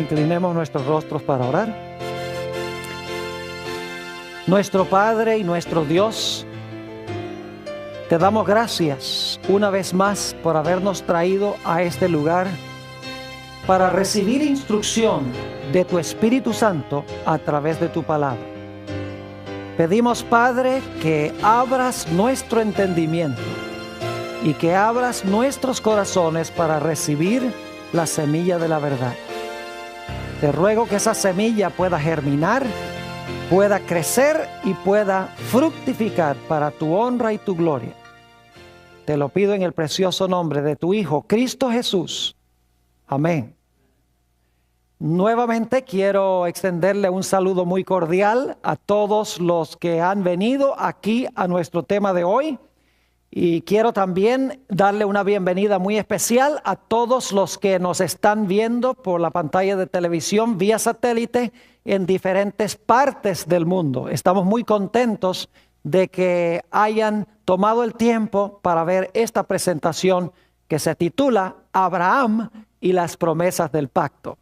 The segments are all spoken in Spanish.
Inclinemos nuestros rostros para orar. Nuestro Padre y nuestro Dios, te damos gracias una vez más por habernos traído a este lugar para recibir instrucción de tu Espíritu Santo a través de tu palabra. Pedimos, Padre, que abras nuestro entendimiento y que abras nuestros corazones para recibir la semilla de la verdad. Te ruego que esa semilla pueda germinar, pueda crecer y pueda fructificar para tu honra y tu gloria. Te lo pido en el precioso nombre de tu Hijo, Cristo Jesús. Amén. Nuevamente quiero extenderle un saludo muy cordial a todos los que han venido aquí a nuestro tema de hoy. Y quiero también darle una bienvenida muy especial a todos los que nos están viendo por la pantalla de televisión vía satélite en diferentes partes del mundo. Estamos muy contentos de que hayan tomado el tiempo para ver esta presentación que se titula Abraham y las promesas del pacto.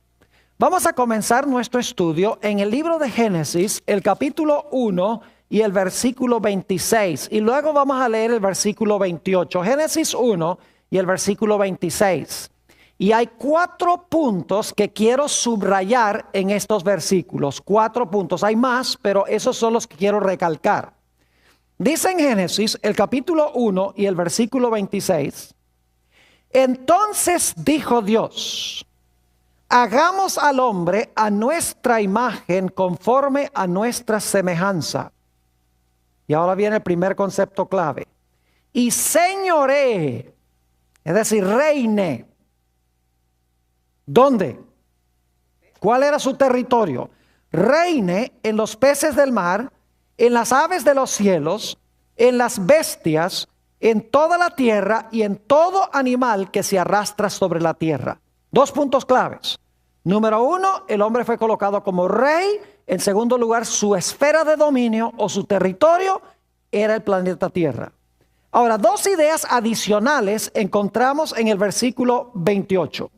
Vamos a comenzar nuestro estudio en el libro de Génesis, el capítulo 1 y el versículo 26. Y luego vamos a leer el versículo 28. Génesis 1 y el versículo 26. Y hay 4 puntos que quiero subrayar en estos versículos. 4 puntos. Hay más, pero esos son los que quiero recalcar. Dice en Génesis, el capítulo 1 y el versículo 26. Entonces dijo Dios: hagamos al hombre a nuestra imagen conforme a nuestra semejanza. Y ahora viene el primer concepto clave. Y señoree, es decir, reine. ¿Dónde? ¿Cuál era su territorio? Reine en los peces del mar, en las aves de los cielos, en las bestias, en toda la tierra y en todo animal que se arrastra sobre la tierra. 2 puntos claves. Número 1, el hombre fue colocado como rey. En segundo lugar, su esfera de dominio o su territorio era el planeta Tierra. Ahora, 2 ideas adicionales encontramos en el versículo 28.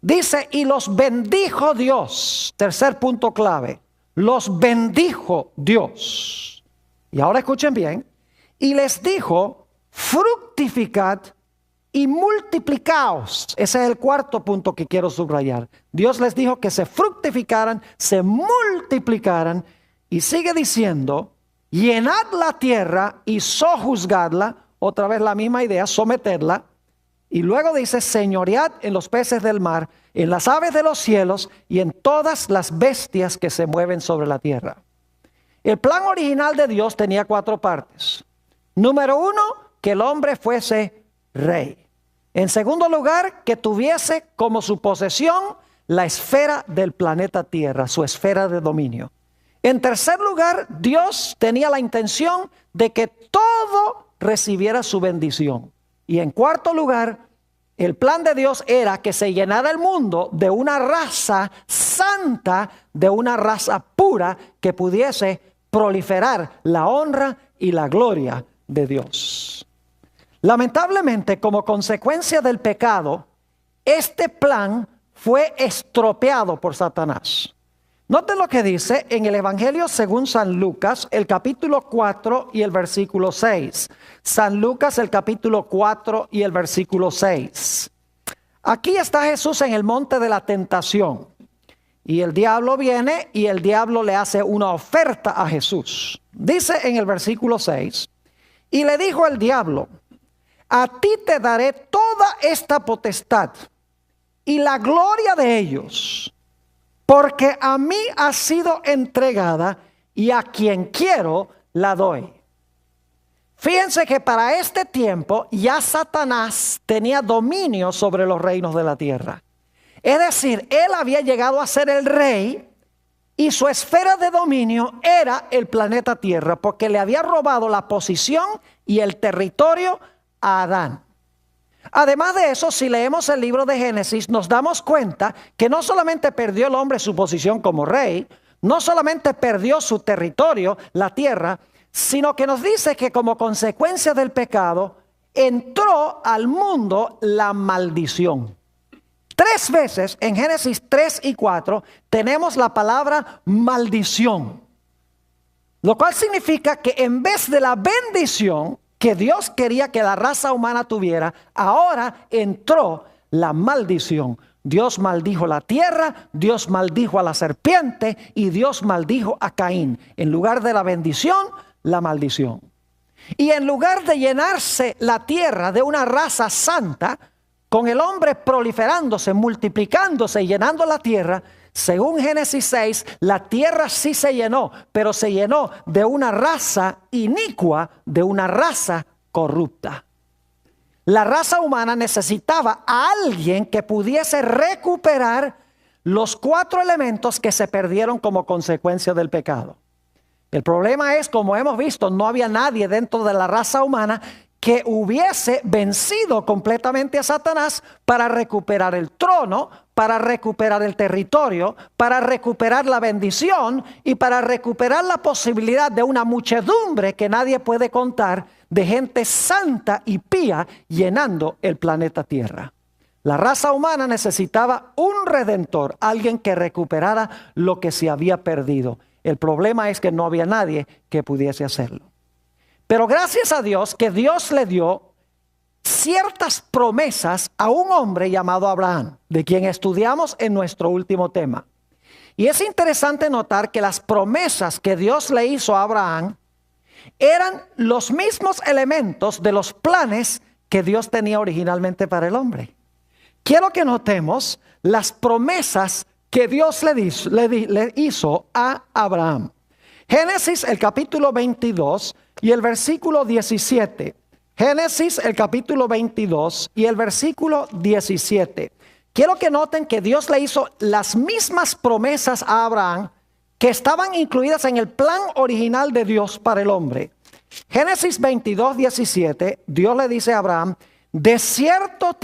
Dice, y los bendijo Dios. Tercer punto clave. Los bendijo Dios. Y ahora escuchen bien. Y les dijo, fructificad y multiplicaos. Ese es el 4 punto que quiero subrayar. Dios les dijo que se fructificaran, se multiplicaran, y sigue diciendo, llenad la tierra y sojuzgadla. Otra vez la misma idea, someterla. Y luego dice, señoread en los peces del mar, en las aves de los cielos y en todas las bestias que se mueven sobre la tierra. El plan original de Dios tenía 4 partes. Número 1, que el hombre fuese rey. En segundo lugar, que tuviese como su posesión la esfera del planeta Tierra, su esfera de dominio. En tercer lugar, Dios tenía la intención de que todo recibiera su bendición. Y en cuarto lugar, el plan de Dios era que se llenara el mundo de una raza santa, de una raza pura que pudiese proliferar la honra y la gloria de Dios. Lamentablemente, como consecuencia del pecado, este plan fue estropeado por Satanás. Noten lo que dice en el Evangelio según San Lucas, el capítulo 4 y el versículo 6. San Lucas, el capítulo 4 y el versículo 6. Aquí está Jesús en el monte de la tentación. Y el diablo viene y el diablo le hace una oferta a Jesús. Dice en el versículo 6, y le dijo el diablo, a ti te daré toda esta potestad y la gloria de ellos, porque a mí ha sido entregada y a quien quiero la doy. Fíjense que para este tiempo ya Satanás tenía dominio sobre los reinos de la tierra. Es decir, él había llegado a ser el rey y su esfera de dominio era el planeta Tierra, porque le había robado la posición y el territorio a Adán. Además de eso, si leemos el libro de Génesis, nos damos cuenta que no solamente perdió el hombre su posición como rey, no solamente perdió su territorio, la tierra, sino que nos dice que como consecuencia del pecado entró al mundo la maldición. 3 veces en Génesis 3 y 4 tenemos la palabra maldición. Lo cual significa que en vez de la bendición que Dios quería que la raza humana tuviera, ahora entró la maldición. Dios maldijo la tierra, Dios maldijo a la serpiente y Dios maldijo a Caín. En lugar de la bendición, la maldición. Y en lugar de llenarse la tierra de una raza santa, con el hombre proliferándose, multiplicándose y llenando la tierra, según Génesis 6, la tierra sí se llenó, pero se llenó de una raza inicua, de una raza corrupta. La raza humana necesitaba a alguien que pudiese recuperar los 4 elementos que se perdieron como consecuencia del pecado. El problema es, como hemos visto, no había nadie dentro de la raza humana que hubiese vencido completamente a Satanás para recuperar el trono, para recuperar el territorio, para recuperar la bendición y para recuperar la posibilidad de una muchedumbre que nadie puede contar de gente santa y pía llenando el planeta Tierra. La raza humana necesitaba un redentor, alguien que recuperara lo que se había perdido. El problema es que no había nadie que pudiese hacerlo. Pero gracias a Dios que Dios le dio ciertas promesas a un hombre llamado Abraham, de quien estudiamos en nuestro último tema. Y es interesante notar que las promesas que Dios le hizo a Abraham eran los mismos elementos de los planes que Dios tenía originalmente para el hombre. Quiero que notemos las promesas que Dios le hizo a Abraham. Génesis, el capítulo 22 y el versículo 17. Génesis, el capítulo 22 y el versículo 17. Quiero que noten que Dios le hizo las mismas promesas a Abraham que estaban incluidas en el plan original de Dios para el hombre. Génesis 22, 17, Dios le dice a Abraham: de cierto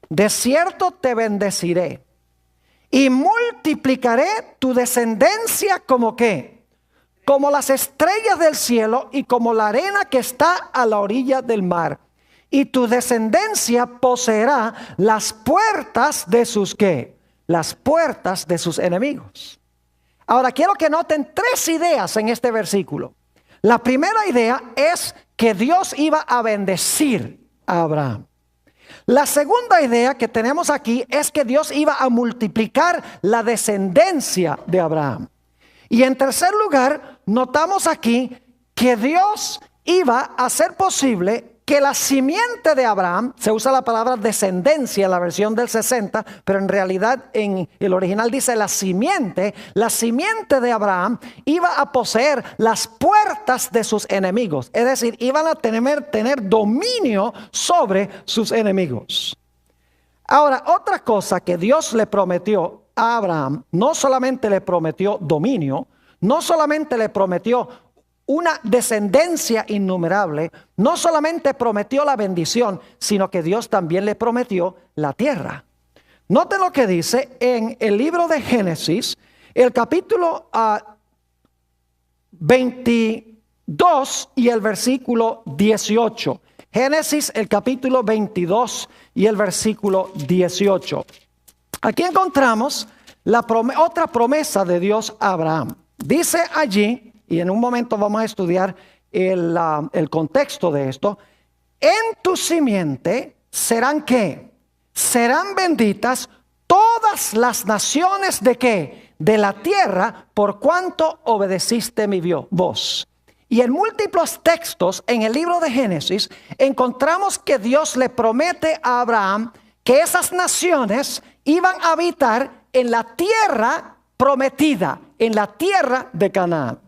de cierto te bendeciré y multiplicaré tu descendencia como ¿qué? Como las estrellas del cielo y como la arena que está a la orilla del mar. Y tu descendencia poseerá las puertas de sus ¿qué? Las puertas de sus enemigos. Ahora quiero que noten 3 ideas en este versículo. La primera idea es que Dios iba a bendecir a Abraham. La segunda idea que tenemos aquí es que Dios iba a multiplicar la descendencia de Abraham. Y en tercer lugar, notamos aquí que Dios iba a hacer posible que la simiente de Abraham, se usa la palabra descendencia en la versión del 60, pero en realidad en el original dice la simiente de Abraham iba a poseer las puertas de sus enemigos. Es decir, iban a tener dominio sobre sus enemigos. Ahora, otra cosa que Dios le prometió a Abraham, no solamente le prometió dominio, no solamente le prometió una descendencia innumerable, no solamente prometió la bendición, sino que Dios también le prometió la tierra. Note lo que dice en el libro de Génesis, el capítulo 22 y el versículo 18. Génesis, el capítulo 22 y el versículo 18. Aquí encontramos otra promesa de Dios a Abraham. Dice allí, y en un momento vamos a estudiar el contexto de esto: en tu simiente serán ¿qué? Serán benditas todas las naciones de ¿qué? De la tierra, por cuanto obedeciste mi voz. Y en múltiples textos en el libro de Génesis encontramos que Dios le promete a Abraham que esas naciones iban a habitar en la tierra prometida, en la tierra de Canaán.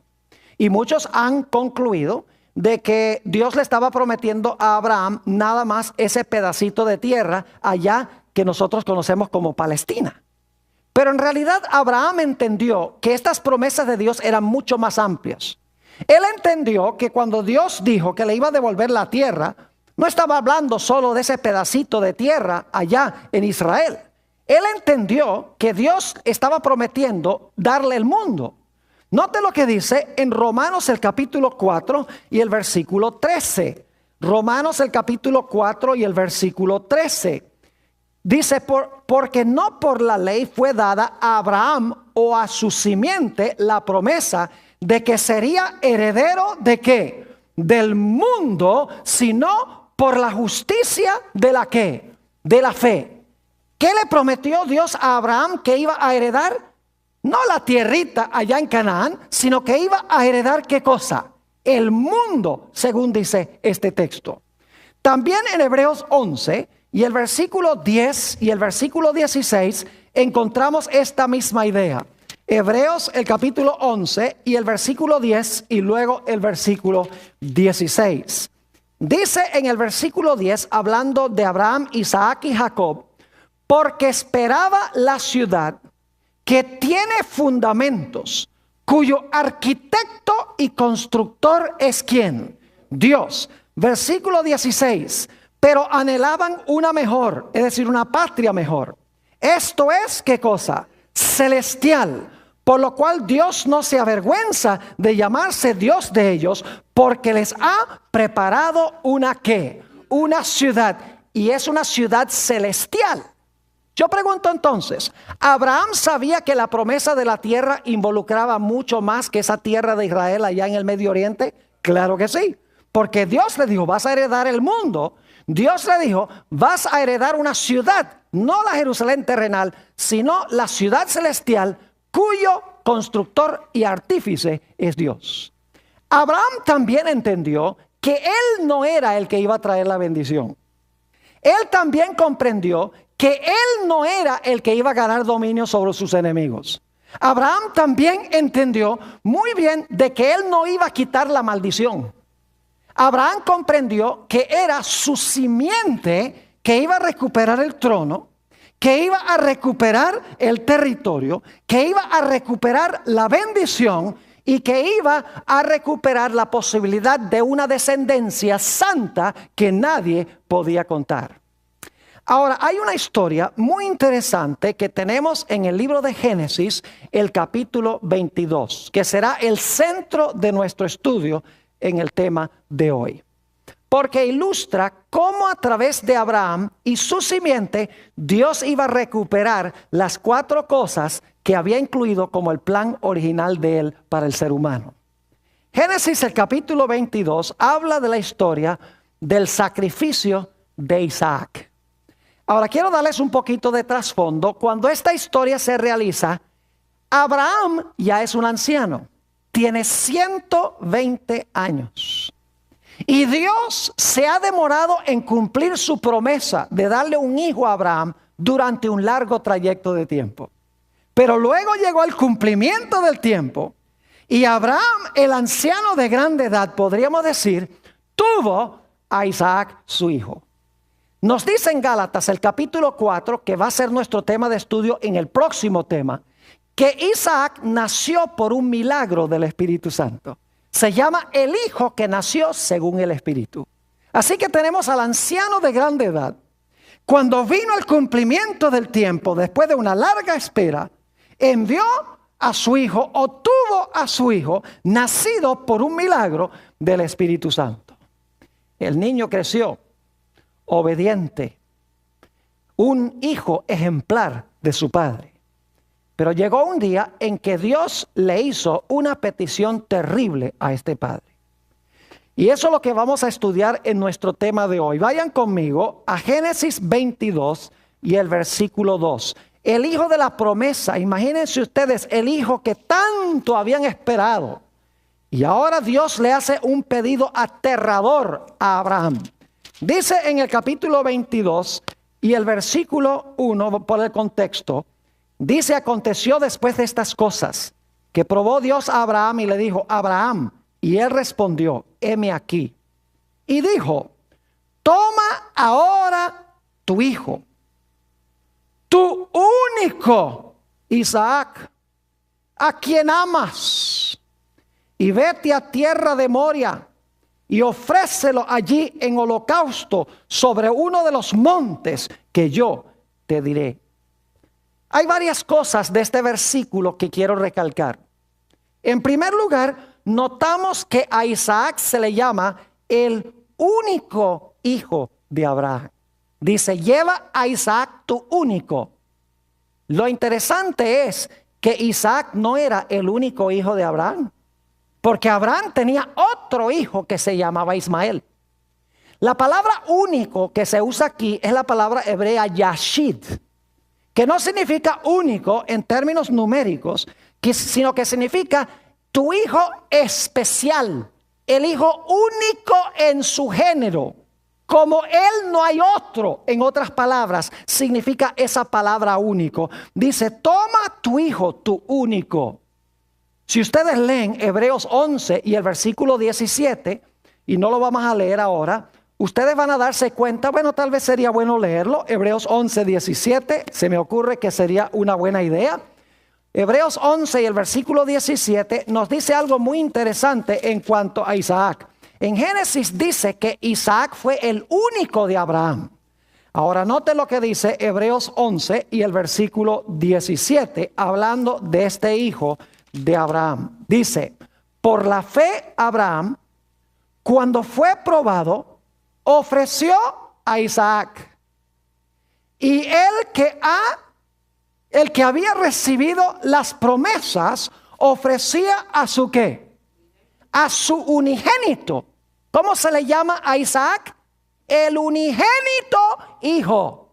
Y muchos han concluido de que Dios le estaba prometiendo a Abraham nada más ese pedacito de tierra allá que nosotros conocemos como Palestina. Pero en realidad Abraham entendió que estas promesas de Dios eran mucho más amplias. Él entendió que cuando Dios dijo que le iba a devolver la tierra, no estaba hablando solo de ese pedacito de tierra allá en Israel. Él entendió que Dios estaba prometiendo darle el mundo. Note lo que dice en Romanos el capítulo 4 y el versículo 13. Romanos el capítulo 4 y el versículo 13. Dice, porque no por la ley fue dada a Abraham o a su simiente la promesa de que sería heredero de ¿qué? Del mundo, sino por la justicia de la ¿qué? De la fe. ¿Qué le prometió Dios a Abraham que iba a heredar? No la tierrita allá en Canaán, sino que iba a heredar ¿qué cosa? El mundo, según dice este texto. También en Hebreos 11 y el versículo 10 y el versículo 16 encontramos esta misma idea. Hebreos el capítulo 11 y el versículo 10 y luego el versículo 16. Dice en el versículo 10, hablando de Abraham, Isaac y Jacob, porque esperaba la ciudad que tiene fundamentos, cuyo arquitecto y constructor es ¿quién? Dios. Versículo 16, pero anhelaban una mejor, es decir, una patria mejor. Esto es, ¿qué cosa? Celestial. Por lo cual Dios no se avergüenza de llamarse Dios de ellos, porque les ha preparado una ¿qué? Una ciudad, y es una ciudad celestial. Yo pregunto entonces, ¿Abraham sabía que la promesa de la tierra involucraba mucho más que esa tierra de Israel allá en el Medio Oriente? Claro que sí, porque Dios le dijo, vas a heredar el mundo. Dios le dijo, vas a heredar una ciudad, no la Jerusalén terrenal, sino la ciudad celestial, cuyo constructor y artífice es Dios. Abraham también entendió que él no era el que iba a traer la bendición. Él también comprendió que él no era el que iba a ganar dominio sobre sus enemigos. Abraham también entendió muy bien de que él no iba a quitar la maldición. Abraham comprendió que era su simiente que iba a recuperar el trono, que iba a recuperar el territorio, que iba a recuperar la bendición y que iba a recuperar la posibilidad de una descendencia santa que nadie podía contar. Ahora, hay una historia muy interesante que tenemos en el libro de Génesis, el capítulo 22, que será el centro de nuestro estudio en el tema de hoy. Porque ilustra cómo a través de Abraham y su simiente, Dios iba a recuperar las 4 cosas que había incluido como el plan original de él para el ser humano. Génesis, el capítulo 22, habla de la historia del sacrificio de Isaac. Ahora quiero darles un poquito de trasfondo. Cuando esta historia se realiza, Abraham ya es un anciano, tiene 120 años. Y Dios se ha demorado en cumplir su promesa de darle un hijo a Abraham durante un largo trayecto de tiempo. Pero luego llegó el cumplimiento del tiempo y Abraham, el anciano de grande edad, podríamos decir, tuvo a Isaac su hijo. Nos dice en Gálatas el capítulo 4, que va a ser nuestro tema de estudio en el próximo tema, que Isaac nació por un milagro del Espíritu Santo. Se llama el hijo que nació según el Espíritu. Así que tenemos al anciano de grande edad. Cuando vino el cumplimiento del tiempo, después de una larga espera, envió a su hijo o tuvo a su hijo nacido por un milagro del Espíritu Santo. El niño creció obediente, un hijo ejemplar de su padre. Pero llegó un día en que Dios le hizo una petición terrible a este padre. Y eso es lo que vamos a estudiar en nuestro tema de hoy. Vayan conmigo a Génesis 22 y el versículo 2. El hijo de la promesa, imagínense ustedes, el hijo que tanto habían esperado. Y ahora Dios le hace un pedido aterrador a Abraham. Dice en el capítulo 22 y el versículo 1, por el contexto, dice, aconteció después de estas cosas, que probó Dios a Abraham y le dijo, Abraham, y él respondió, heme aquí. Y dijo, toma ahora tu hijo, tu único Isaac, a quien amas, y vete a tierra de Moria, y ofrécelo allí en holocausto sobre uno de los montes que yo te diré. Hay varias cosas de este versículo que quiero recalcar. En primer lugar, notamos que a Isaac se le llama el único hijo de Abraham. Dice, lleva a Isaac tu único. Lo interesante es que Isaac no era el único hijo de Abraham, porque Abraham tenía otro hijo que se llamaba Ismael. La palabra único que se usa aquí es la palabra hebrea yashid, que no significa único en términos numéricos, sino que significa tu hijo especial, el hijo único en su género. Como él no hay otro, en otras palabras, significa esa palabra único. Dice, toma tu hijo, tu único. Si ustedes leen Hebreos 11 y el versículo 17, y no lo vamos a leer ahora, ustedes van a darse cuenta, bueno, tal vez sería bueno leerlo. Hebreos 11, 17, se me ocurre que sería una buena idea. Hebreos 11 y el versículo 17 nos dice algo muy interesante en cuanto a Isaac. En Génesis dice que Isaac fue el único de Abraham. Ahora note lo que dice Hebreos 11 y el versículo 17, hablando de este hijo de Abraham. Dice, por la fe Abraham, cuando fue probado, ofreció a Isaac. Y el que había recibido las promesas, ofrecía a su ¿qué? A su unigénito. ¿Cómo se le llama a Isaac? El unigénito hijo.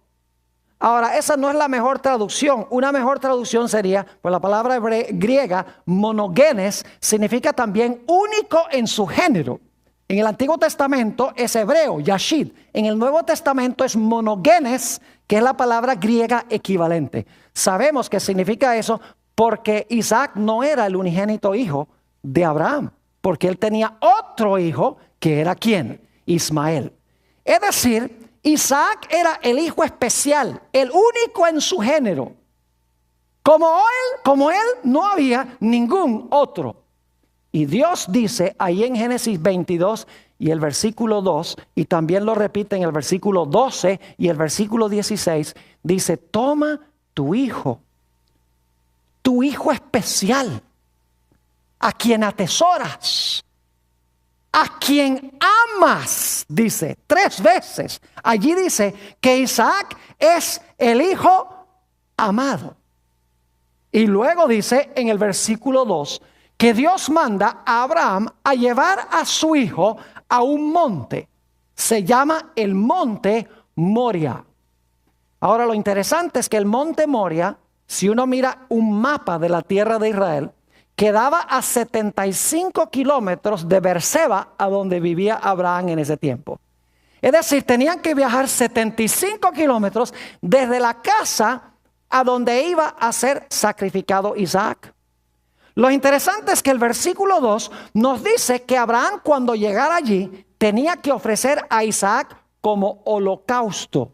Ahora, esa no es la mejor traducción. Una mejor traducción sería, pues la palabra griega, monogenes, significa también único en su género. En el Antiguo Testamento es hebreo, yashid. En el Nuevo Testamento es monogenes, que es la palabra griega equivalente. Sabemos que significa eso porque Isaac no era el unigénito hijo de Abraham, porque él tenía otro hijo que era ¿quién? Ismael. Es decir, Isaac era el hijo especial, el único en su género. Como él no había ningún otro. Y Dios dice ahí en Génesis 22 y el versículo 2, y también lo repite en el versículo 12 y el versículo 16, dice, toma tu hijo especial, a quien atesoras, a quien amas, dice 3 veces. Allí dice que Isaac es el hijo amado. Y luego dice en el versículo 2 que Dios manda a Abraham a llevar a su hijo a un monte. Se llama el monte Moria. Ahora lo interesante es que el monte Moria, si uno mira un mapa de la tierra de Israel, quedaba a 75 kilómetros de Beerseba, a donde vivía Abraham en ese tiempo. Es decir, tenían que viajar 75 kilómetros desde la casa a donde iba a ser sacrificado Isaac. Lo interesante es que el versículo 2 nos dice que Abraham, cuando llegara allí, tenía que ofrecer a Isaac como holocausto.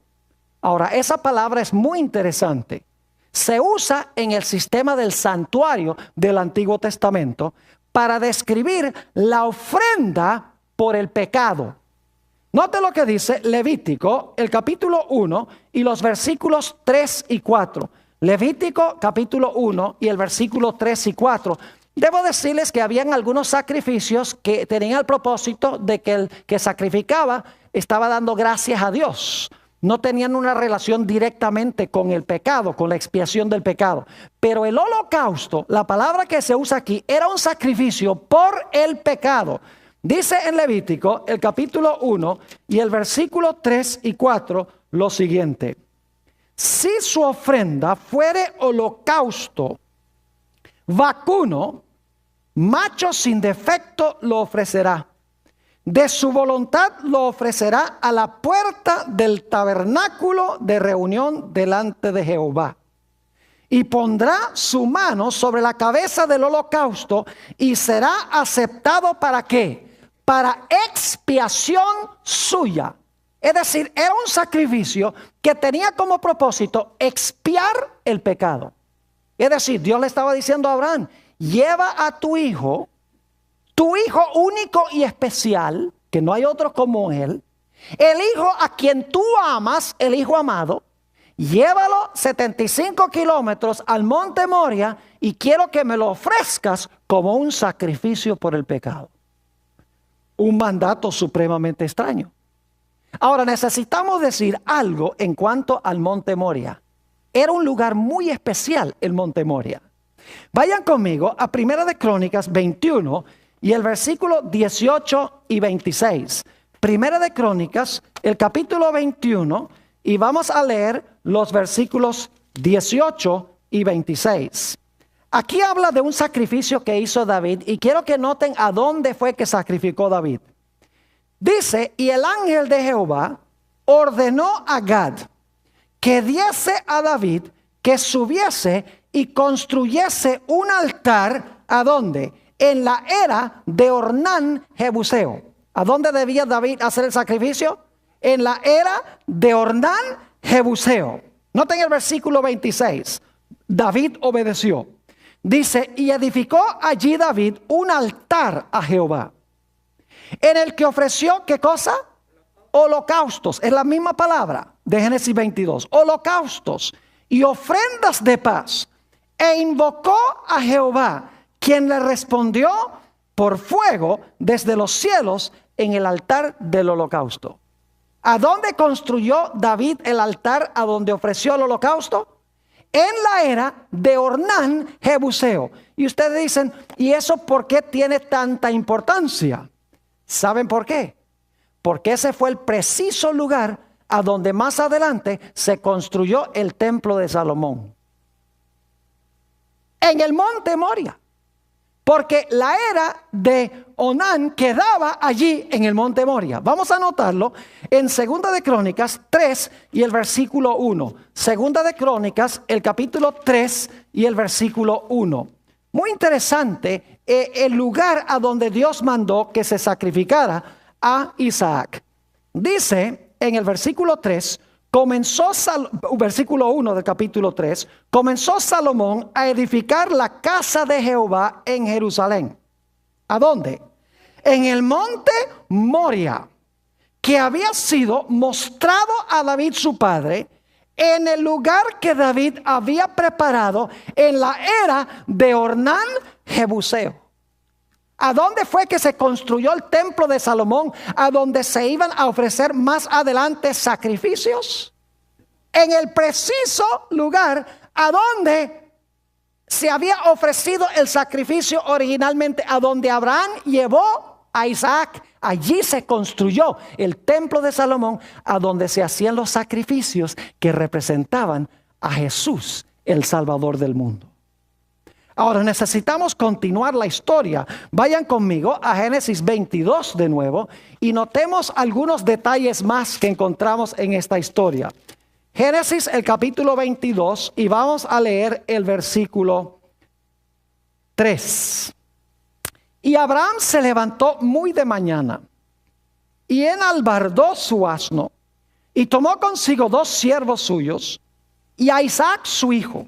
Ahora, esa palabra es muy interesante. Se usa en el sistema del santuario del Antiguo Testamento para describir la ofrenda por el pecado. Note lo que dice Levítico, el capítulo 1 y los versículos 3 y 4. Levítico capítulo 1 y el versículo 3 y 4. Debo decirles que habían algunos sacrificios que tenían el propósito de que el que sacrificaba estaba dando gracias a Dios. No tenían una relación directamente con el pecado, con la expiación del pecado. Pero el holocausto, la palabra que se usa aquí, era un sacrificio por el pecado. Dice en Levítico, el capítulo 1 y el versículo 3 y 4, lo siguiente. Si su ofrenda fuere holocausto vacuno, macho sin defecto lo ofrecerá. De su voluntad lo ofrecerá a la puerta del tabernáculo de reunión delante de Jehová. Y pondrá su mano sobre la cabeza del holocausto y será aceptado ¿para qué? Para expiación suya. Es decir, era un sacrificio que tenía como propósito expiar el pecado. Es decir, Dios le estaba diciendo a Abraham, lleva a tu hijo único y especial, que no hay otro como él, el hijo a quien tú amas, el hijo amado, llévalo 75 kilómetros al monte Moria y quiero que me lo ofrezcas como un sacrificio por el pecado. Un mandato supremamente extraño. Ahora necesitamos decir algo en cuanto al Monte Moria. Era un lugar muy especial el Monte Moria. Vayan conmigo a Primera de Crónicas 21 y el versículo 18 y 26. Primera de Crónicas, el capítulo 21, y vamos a leer los versículos 18 y 26. Aquí habla de un sacrificio que hizo David y quiero que noten a dónde fue que sacrificó David. Dice, y el ángel de Jehová ordenó a Gad que diese a David que subiese y construyese un altar, ¿a dónde? En la era de Ornán Jebuseo. ¿A dónde debía David hacer el sacrificio? En la era de Ornán Jebuseo. Noten el versículo 26. David obedeció. Dice, y edificó allí David un altar a Jehová, en el que ofreció, ¿qué cosa? Holocaustos. Es la misma palabra de Génesis 22. Holocaustos y ofrendas de paz. E invocó a Jehová, quien le respondió por fuego desde los cielos en el altar del holocausto. ¿A dónde construyó David el altar a donde ofreció el holocausto? En la era de Ornán Jebuseo. Y ustedes dicen, ¿y eso por qué tiene tanta importancia? ¿Saben por qué? Porque ese fue el preciso lugar a donde más adelante se construyó el templo de Salomón. En el monte Moria. Porque la era de Onán quedaba allí en el monte Moria. Vamos a anotarlo en Segunda de Crónicas 3 y el versículo 1. Segunda de Crónicas, el capítulo 3 y el versículo 1. Muy interesante el lugar a donde Dios mandó que se sacrificara a Isaac. Dice en el versículo 3, versículo 1 del capítulo 3, comenzó Salomón a edificar la casa de Jehová en Jerusalén. ¿A dónde? En el monte Moria, que había sido mostrado a David su padre, en el lugar que David había preparado en la era de Ornán Jebuseo. ¿A dónde fue que se construyó el templo de Salomón? ¿A donde se iban a ofrecer más adelante sacrificios? En el preciso lugar a donde se había ofrecido el sacrificio originalmente, a donde Abraham llevó a Isaac. Allí se construyó el templo de Salomón, a donde se hacían los sacrificios que representaban a Jesús, el Salvador del mundo. Ahora necesitamos continuar la historia. Vayan conmigo a Génesis 22 de nuevo y notemos algunos detalles más que encontramos en esta historia. Génesis el capítulo 22 y vamos a leer el versículo 3. Y Abraham se levantó muy de mañana y enalbardó su asno y tomó consigo 2 siervos suyos y a Isaac su hijo.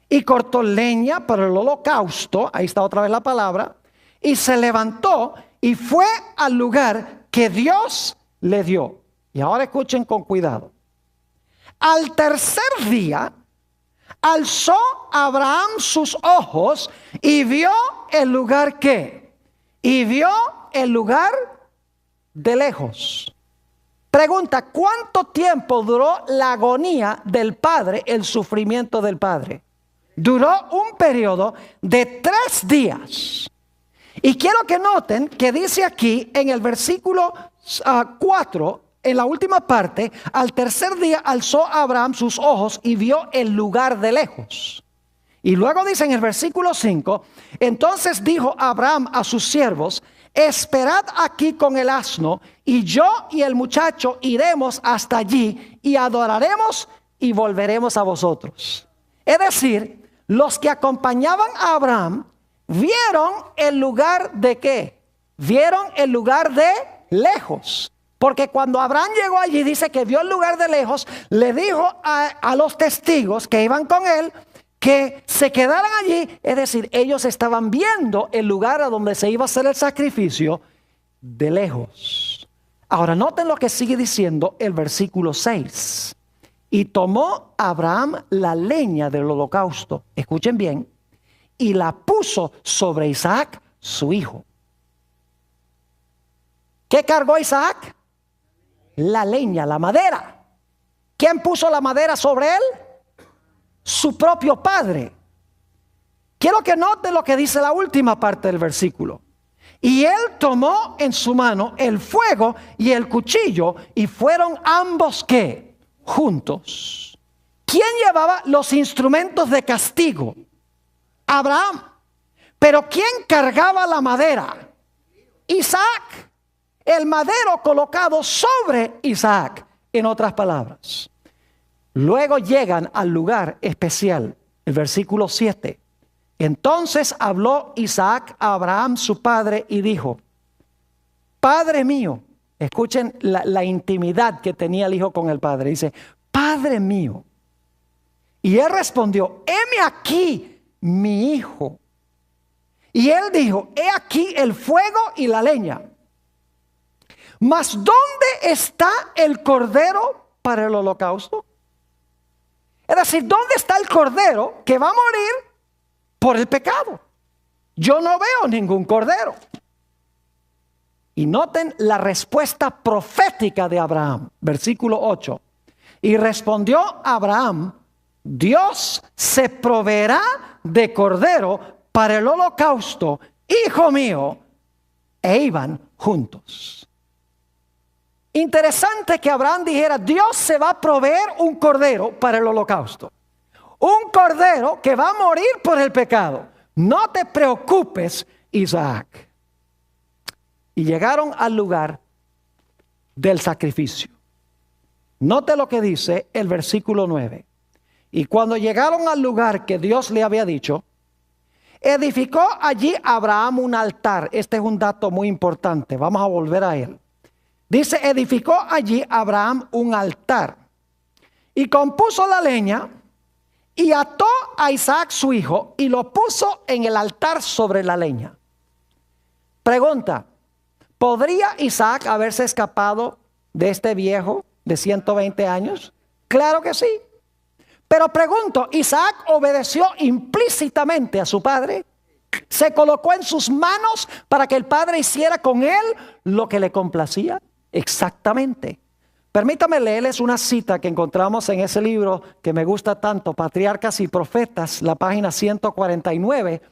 Y cortó leña para el holocausto, ahí está otra vez la palabra, y se levantó y fue al lugar que Dios le dio. Y ahora escuchen con cuidado. Al tercer día, alzó Abraham sus ojos y vio el lugar que, y vio el lugar de lejos. Pregunta, ¿cuánto tiempo duró la agonía del padre, el sufrimiento del padre? Duró un periodo de 3 días. Y quiero que noten que dice aquí en el versículo 4, en la última parte, al tercer día alzó Abraham sus ojos y vio el lugar de lejos. Y luego dice en el versículo 5, entonces dijo Abraham a sus siervos, esperad aquí con el asno, y yo y el muchacho iremos hasta allí y adoraremos y volveremos a vosotros. Es decir, los que acompañaban a Abraham vieron el lugar de ¿qué? Vieron el lugar de lejos. Porque cuando Abraham llegó allí, dice que vio el lugar de lejos, le dijo a los testigos que iban con él que se quedaran allí. Es decir, ellos estaban viendo el lugar a donde se iba a hacer el sacrificio de lejos. Ahora noten lo que sigue diciendo el versículo 6. Y tomó Abraham la leña del holocausto, escuchen bien, y la puso sobre Isaac, su hijo. ¿Qué cargó Isaac? la leña, la madera. ¿Quién puso la madera sobre él? Su propio padre. Quiero que note lo que dice la última parte del versículo. Y él tomó en su mano el fuego y el cuchillo, y fueron ambos, ¿qué? Juntos. ¿Quién llevaba los instrumentos de castigo? Abraham. Pero ¿quién cargaba la madera? Isaac. El madero colocado sobre Isaac, en otras palabras. Luego llegan al lugar especial, el versículo 7. Entonces habló Isaac a Abraham su padre y dijo: Padre mío. Escuchen la intimidad que tenía el hijo con el padre. Dice: Padre mío. Y él respondió: heme aquí, mi hijo. Y él dijo: he aquí el fuego y la leña. Mas ¿dónde está el cordero para el holocausto? Es decir, ¿dónde está el cordero que va a morir por el pecado? Yo no veo ningún cordero. Y noten la respuesta profética de Abraham, versículo 8. Y respondió Abraham: Dios se proveerá de cordero para el holocausto, hijo mío. E iban juntos. Interesante que Abraham dijera: Dios se va a proveer un cordero para el holocausto. Un cordero que va a morir por el pecado. No te preocupes, Isaac. Y llegaron al lugar del sacrificio. Note lo que dice el versículo 9. Y cuando llegaron al lugar que Dios le había dicho, edificó allí Abraham un altar. Este es un dato muy importante. Vamos a volver a él. Dice: edificó allí Abraham un altar y compuso la leña y ató a Isaac su hijo y lo puso en el altar sobre la leña. Pregunta: ¿podría Isaac haberse escapado de este viejo de 120 años? Claro que sí. Pero pregunto, ¿Isaac obedeció implícitamente a su padre? ¿Se colocó en sus manos para que el padre hiciera con él lo que le complacía? Exactamente. Permítame leerles una cita que encontramos en ese libro que me gusta tanto, Patriarcas y Profetas, la página 149.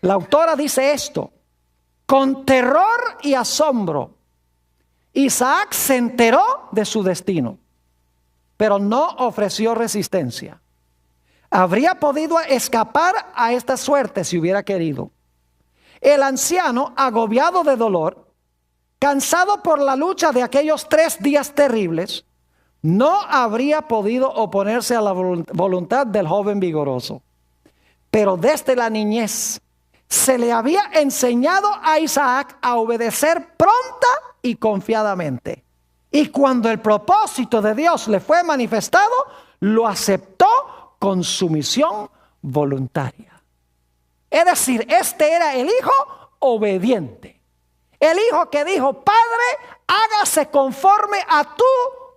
La autora dice esto: con terror y asombro, Isaac se enteró de su destino, pero no ofreció resistencia. Habría podido escapar a esta suerte si hubiera querido. El anciano, agobiado de dolor, cansado por la lucha de aquellos 3 días terribles, no habría podido oponerse a la voluntad del joven vigoroso. Pero desde la niñez se le había enseñado a Isaac a obedecer pronta y confiadamente. Y cuando el propósito de Dios le fue manifestado, lo aceptó con sumisión voluntaria. Es decir, este era el hijo obediente. El hijo que dijo: Padre, hágase conforme a tu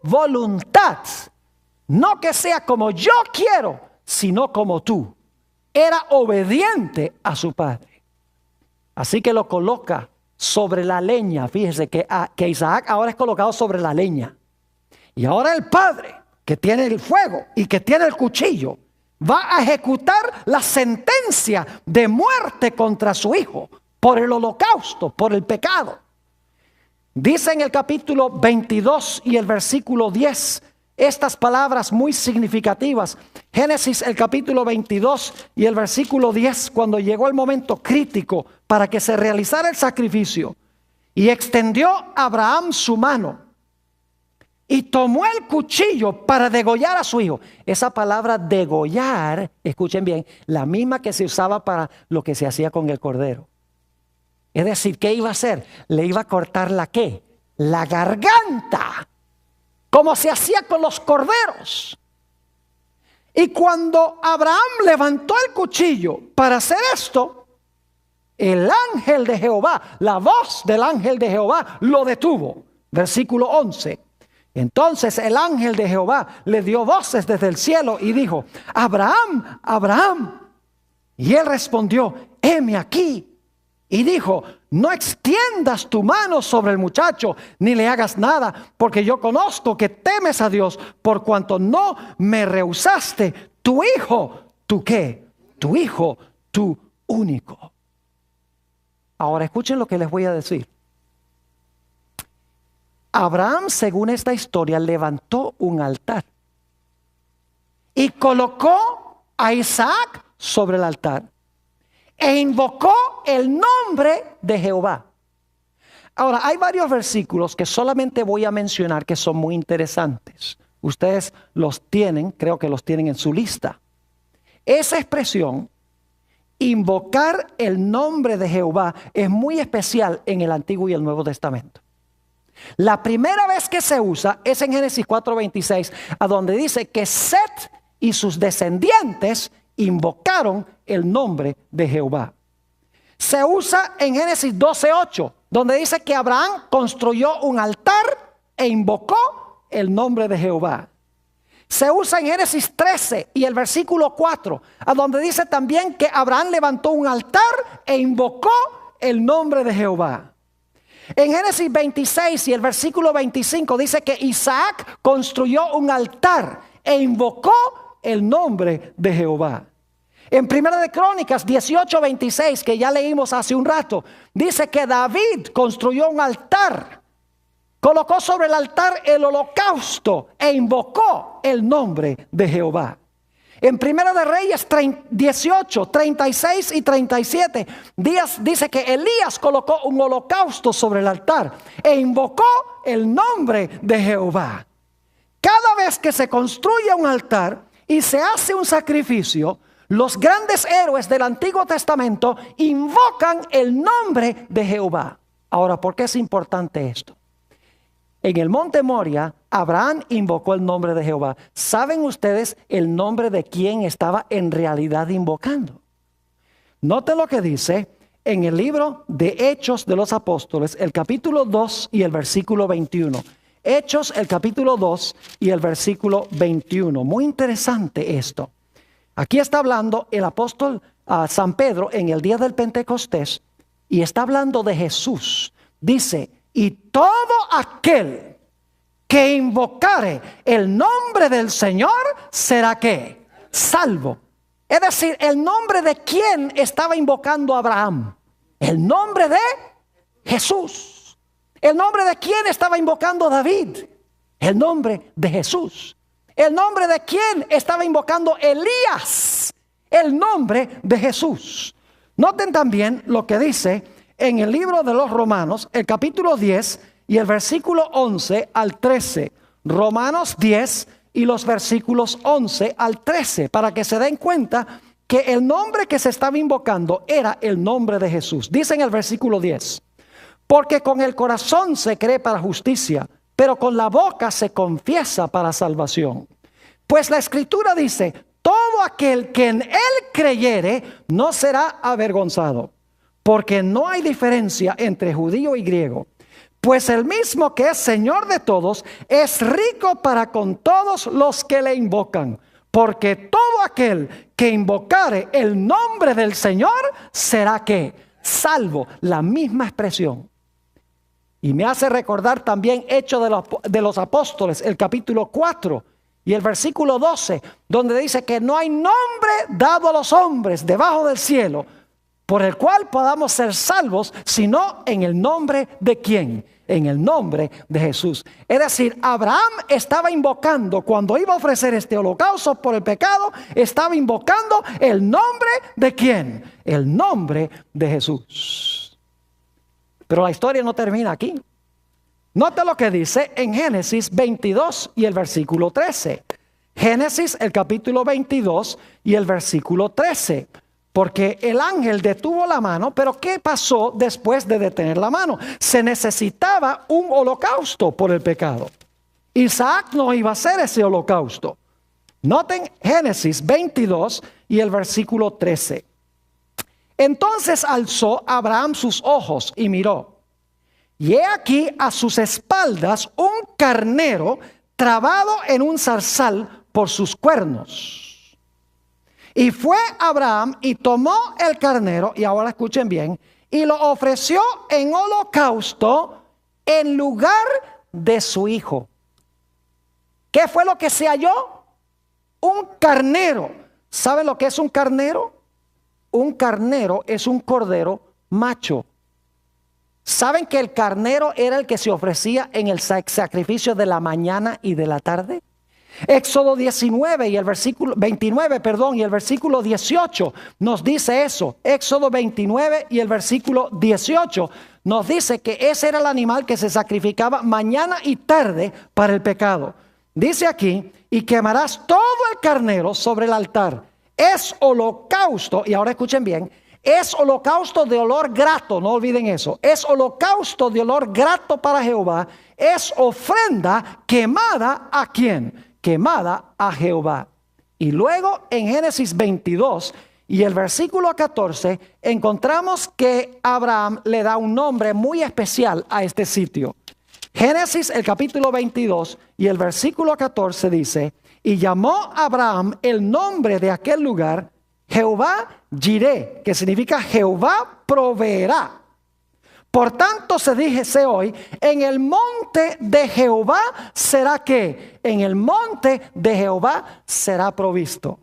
voluntad. No que sea como yo quiero, sino como tú. Era obediente a su padre. Así que lo coloca sobre la leña. Fíjese que Isaac ahora es colocado sobre la leña. Y ahora el padre, que tiene el fuego y que tiene el cuchillo, va a ejecutar la sentencia de muerte contra su hijo por el holocausto, por el pecado. Dice en el capítulo 22 y el versículo 10 estas palabras muy significativas. Génesis, el capítulo 22 y el versículo 10, cuando llegó el momento crítico para que se realizara el sacrificio: y extendió Abraham su mano y tomó el cuchillo para degollar a su hijo. Esa palabra degollar, escuchen bien, la misma que se usaba para lo que se hacía con el cordero. Es decir, ¿qué iba a hacer? Le iba a cortar la ¿qué? La garganta, como se hacía con los corderos. Y cuando Abraham levantó el cuchillo para hacer esto, el ángel de Jehová, la voz del ángel de Jehová lo detuvo. Versículo 11. Entonces el ángel de Jehová le dio voces desde el cielo y dijo: Abraham, Abraham. Y él respondió: heme aquí. Y dijo: no extiendas tu mano sobre el muchacho, ni le hagas nada, porque yo conozco que temes a Dios, por cuanto no me rehusaste tu hijo. ¿Tu qué? Tu hijo, tu único. Ahora escuchen lo que les voy a decir. Abraham, según esta historia, levantó un altar y colocó a Isaac sobre el altar e invocó el nombre de Jehová. Ahora, hay varios versículos que solamente voy a mencionar que son muy interesantes. Ustedes los tienen, creo que los tienen en su lista. Esa expresión, invocar el nombre de Jehová, es muy especial en el Antiguo y el Nuevo Testamento. La primera vez que se usa es en Génesis 4:26, a donde dice que Set y sus descendientes invocaron el nombre de Jehová. Se usa en Génesis 12:8, donde dice que Abraham construyó un altar e invocó el nombre de Jehová. Se usa en Génesis 13 y el versículo 4, a donde dice también que Abraham levantó un altar e invocó el nombre de Jehová. En Génesis 26 y el versículo 25 dice que Isaac construyó un altar e invocó el nombre de Jehová. En Primera de Crónicas 18:26, que ya leímos hace un rato, dice que David construyó un altar, colocó sobre el altar el holocausto e invocó el nombre de Jehová. En Primera de Reyes 18, 36 y 37, dice que Elías colocó un holocausto sobre el altar e invocó el nombre de Jehová. Cada vez que se construye un altar y se hace un sacrificio, los grandes héroes del Antiguo Testamento invocan el nombre de Jehová. Ahora, ¿por qué es importante esto? En el monte Moria, Abraham invocó el nombre de Jehová. ¿Saben ustedes el nombre de quién estaba en realidad invocando? Noten lo que dice en el libro de Hechos de los Apóstoles, el capítulo 2 y el versículo 21. Hechos, el capítulo 2 y el versículo 21. Muy interesante esto. Aquí está hablando el apóstol San Pedro en el día del Pentecostés y está hablando de Jesús. Dice: y todo aquel que invocare el nombre del Señor será ¿qué? Salvo. Es decir, el nombre de quién estaba invocando Abraham. El nombre de Jesús. El nombre de quién estaba invocando David. El nombre de Jesús. El nombre de quién estaba invocando Elías. El nombre de Jesús. Noten también lo que dice en el libro de los Romanos, el capítulo 10 y el versículo 11 al 13. Romanos 10 y los versículos 11 al 13, para que se den cuenta que el nombre que se estaba invocando era el nombre de Jesús. Dice en el versículo 10: porque con el corazón se cree para justicia, pero con la boca se confiesa para salvación. Pues la Escritura dice: todo aquel que en él creyere no será avergonzado. Porque no hay diferencia entre judío y griego, pues el mismo que es Señor de todos es rico para con todos los que le invocan. Porque todo aquel que invocare el nombre del Señor será ¿qué? Salvo. La misma expresión. Y me hace recordar también Hechos de los Apóstoles, el capítulo 4 y el versículo 12, donde dice que no hay nombre dado a los hombres debajo del cielo por el cual podamos ser salvos, sino en el nombre de ¿quién? En el nombre de Jesús. Es decir, Abraham estaba invocando, cuando iba a ofrecer este holocausto por el pecado, estaba invocando el nombre de ¿quién? El nombre de Jesús. Pero la historia no termina aquí. Nota lo que dice en Génesis 22 y el versículo 13. Génesis, el capítulo 22 y el versículo 13. Porque el ángel detuvo la mano, pero ¿qué pasó después de detener la mano? Se necesitaba un holocausto por el pecado. Isaac no iba a hacer ese holocausto. Noten Génesis 22 y el versículo 13. Entonces alzó Abraham sus ojos y miró. Y he aquí a sus espaldas un carnero trabado en un zarzal por sus cuernos. Y fue Abraham y tomó el carnero, y ahora escuchen bien, y lo ofreció en holocausto en lugar de su hijo. ¿Qué fue lo que se halló? Un carnero. ¿Saben lo que es un carnero? Un carnero es un cordero macho. ¿Saben que el carnero era el que se ofrecía en el sacrificio de la mañana y de la tarde? Éxodo 19 y el versículo 29, y el versículo 18 nos dice eso. Éxodo 29 y el versículo 18 nos dice que ese era el animal que se sacrificaba mañana y tarde para el pecado. Dice aquí, y quemarás todo el carnero sobre el altar. Es holocausto, y ahora escuchen bien, es holocausto de olor grato, no olviden eso. Es holocausto de olor grato para Jehová. Es ofrenda quemada ¿a quién? Quemada a Jehová. Y luego en Génesis 22 y el versículo 14 encontramos que Abraham le da un nombre muy especial a este sitio. Génesis el capítulo 22 y el versículo 14 dice: y llamó Abraham el nombre de aquel lugar Jehová Jireh, que significa Jehová proveerá. Por tanto se dice hoy, en el monte de Jehová será que, en el monte de Jehová será provisto.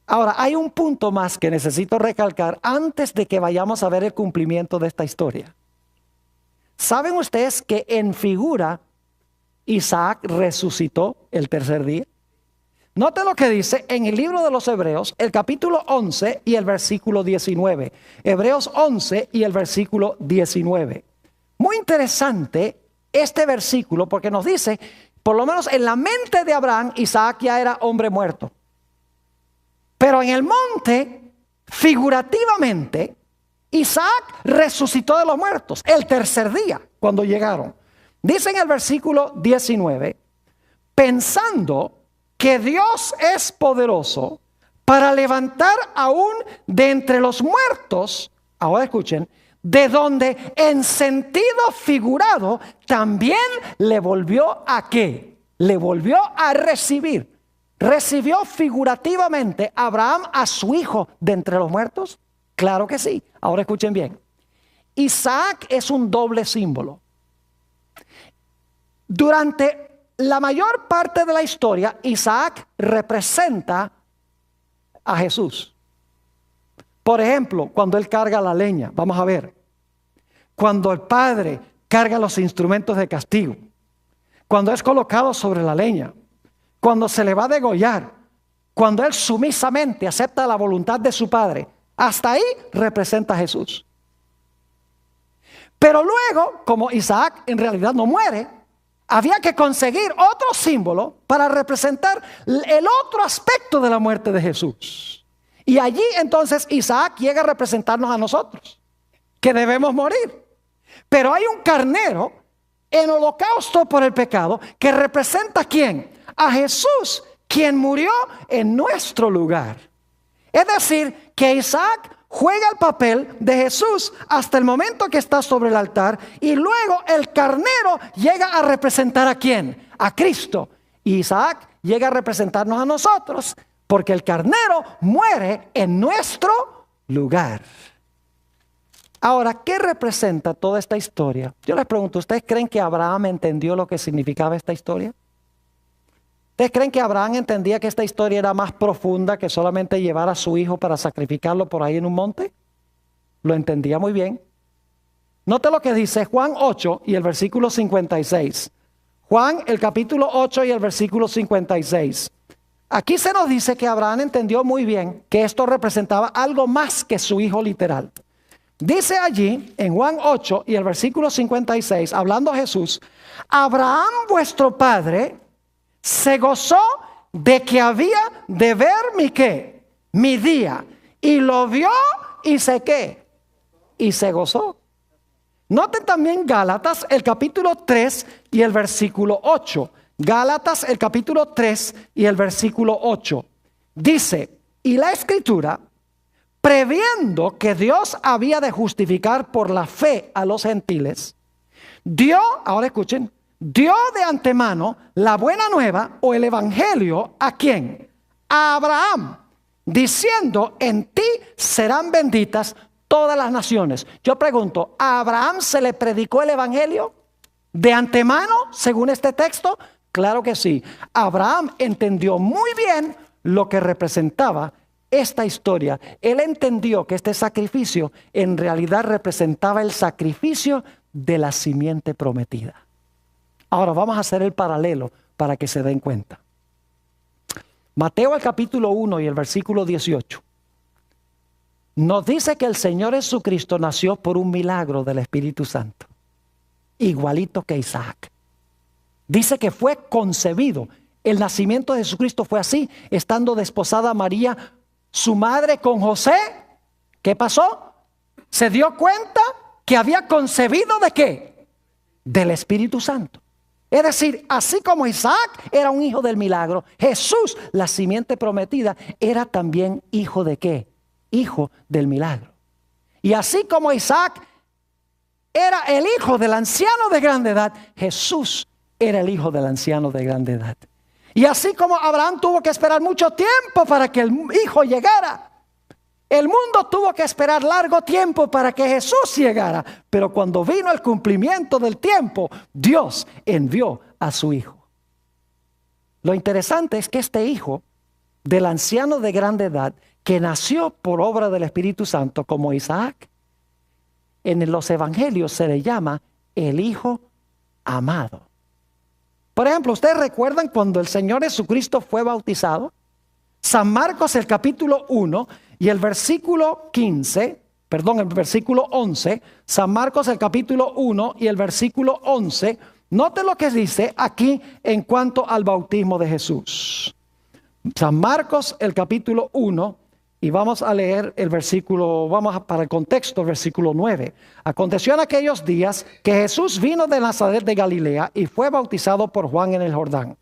Ahora, hay un punto más que necesito recalcar antes de que vayamos a ver el cumplimiento de esta historia. ¿Saben ustedes que en figura Isaac resucitó el tercer día? Note lo que dice en el libro de los Hebreos, el capítulo 11 y el versículo 19. Hebreos 11 y el versículo 19. Muy interesante este versículo porque nos dice, por lo menos en la mente de Abraham, Isaac ya era hombre muerto. Pero en el monte, figurativamente, Isaac resucitó de los muertos el tercer día cuando llegaron. Dice en el versículo 19, pensando que Dios es poderoso para levantar aún de entre los muertos, ahora escuchen, de donde en sentido figurado también le volvió a ¿qué? Le volvió a recibir. ¿Recibió figurativamente Abraham a su hijo de entre los muertos? Claro que sí. Ahora escuchen bien. Isaac es un doble símbolo. Durante la mayor parte de la historia, Isaac representa a Jesús. Por ejemplo, cuando él carga la leña, vamos a ver. Cuando el padre carga los instrumentos de castigo. Cuando es colocado sobre la leña. Cuando se le va a degollar. Cuando él sumisamente acepta la voluntad de su padre. Hasta ahí representa a Jesús. Pero luego, como Isaac en realidad no muere, había que conseguir otro símbolo para representar el otro aspecto de la muerte de Jesús. Y allí entonces Isaac llega a representarnos a nosotros, que debemos morir. Pero hay un carnero en holocausto por el pecado que representa ¿a quién? A Jesús, quien murió en nuestro lugar. Es decir, que Isaac juega el papel de Jesús hasta el momento que está sobre el altar y luego el carnero llega a representar ¿a quién? A Cristo. Y Isaac llega a representarnos a nosotros porque el carnero muere en nuestro lugar. Ahora, ¿qué representa toda esta historia? Yo les pregunto, ¿ustedes creen que Abraham entendió lo que significaba esta historia? ¿Ustedes creen que Abraham entendía que esta historia era más profunda que solamente llevar a su hijo para sacrificarlo por ahí en un monte? Lo entendía muy bien. Note lo que dice Juan 8 y el versículo 56. Juan, el capítulo 8 y el versículo 56. Aquí se nos dice que Abraham entendió muy bien que esto representaba algo más que su hijo literal. Dice allí en Juan 8 y el versículo 56, hablando Jesús, Abraham vuestro padre se gozó de que había de ver mi qué, mi día, y lo vio y se qué, y se gozó. Noten también Gálatas el capítulo 3 y el versículo 8. Gálatas el capítulo 3 y el versículo 8. Dice, y la escritura, previendo que Dios había de justificar por la fe a los gentiles, dio, ahora escuchen, dio de antemano la buena nueva o el evangelio ¿a quién? A Abraham, diciendo, en ti serán benditas todas las naciones. Yo pregunto, ¿a Abraham se le predicó el evangelio de antemano, según este texto? Claro que sí. Abraham entendió muy bien lo que representaba esta historia. Él entendió que este sacrificio en realidad representaba el sacrificio de la simiente prometida. Ahora vamos a hacer el paralelo para que se den cuenta. Mateo el capítulo 1 y el versículo 18 nos dice que el Señor Jesucristo nació por un milagro del Espíritu Santo, igualito que Isaac. Dice que fue concebido. El nacimiento de Jesucristo fue así, estando desposada María, su madre, con José. ¿Qué pasó? Se dio cuenta que había concebido ¿de qué? Del Espíritu Santo. Es decir, así como Isaac era un hijo del milagro, Jesús, la simiente prometida, era también hijo ¿de qué? Hijo del milagro. Y así como Isaac era el hijo del anciano de grande edad, Jesús era el hijo del anciano de grande edad. Y así como Abraham tuvo que esperar mucho tiempo para que el hijo llegara, el mundo tuvo que esperar largo tiempo para que Jesús llegara. Pero cuando vino el cumplimiento del tiempo, Dios envió a su hijo. Lo interesante es que este hijo del anciano de grande edad, que nació por obra del Espíritu Santo como Isaac, en los evangelios se le llama el hijo amado. Por ejemplo, ¿ustedes recuerdan cuando el Señor Jesucristo fue bautizado? San Marcos el capítulo 1 y el versículo 11, San Marcos el capítulo 1 y el versículo 11, note lo que dice aquí en cuanto al bautismo de Jesús. San Marcos el capítulo 1 y vamos a leer el versículo, para el contexto, el versículo 9. Aconteció en aquellos días que Jesús vino de Nazaret de Galilea y fue bautizado por Juan en el Jordán.